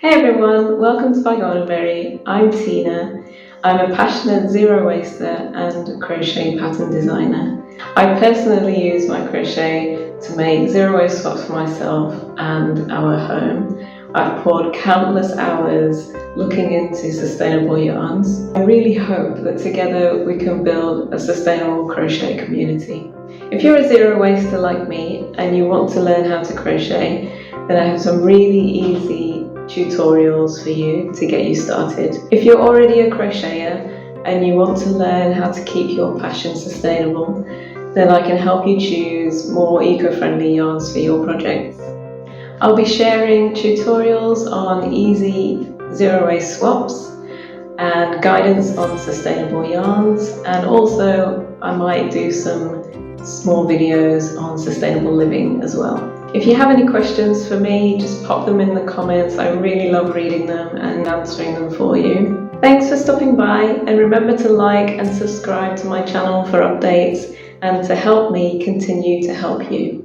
Hey everyone, welcome to byGoldenberry. I'm Tina. I'm a passionate zero waster and crochet pattern designer. I personally use my crochet to make zero waste swaps for myself and our home. I've poured countless hours looking into sustainable yarns. I really hope that together we can build a sustainable crochet community. If you're a zero waster like me and you want to learn how to crochet, then I have some really easy tutorials for you to get you started. If you're already a crocheter and you want to learn how to keep your passion sustainable, then I can help you choose more eco-friendly yarns for your projects. I'll be sharing tutorials on easy zero waste swaps and guidance on sustainable yarns, and also I might do some small videos on sustainable living as well. If you have any questions for me, just pop them in the comments. I really love reading them and answering them for you. Thanks for stopping by, and remember to like and subscribe to my channel for updates and to help me continue to help you.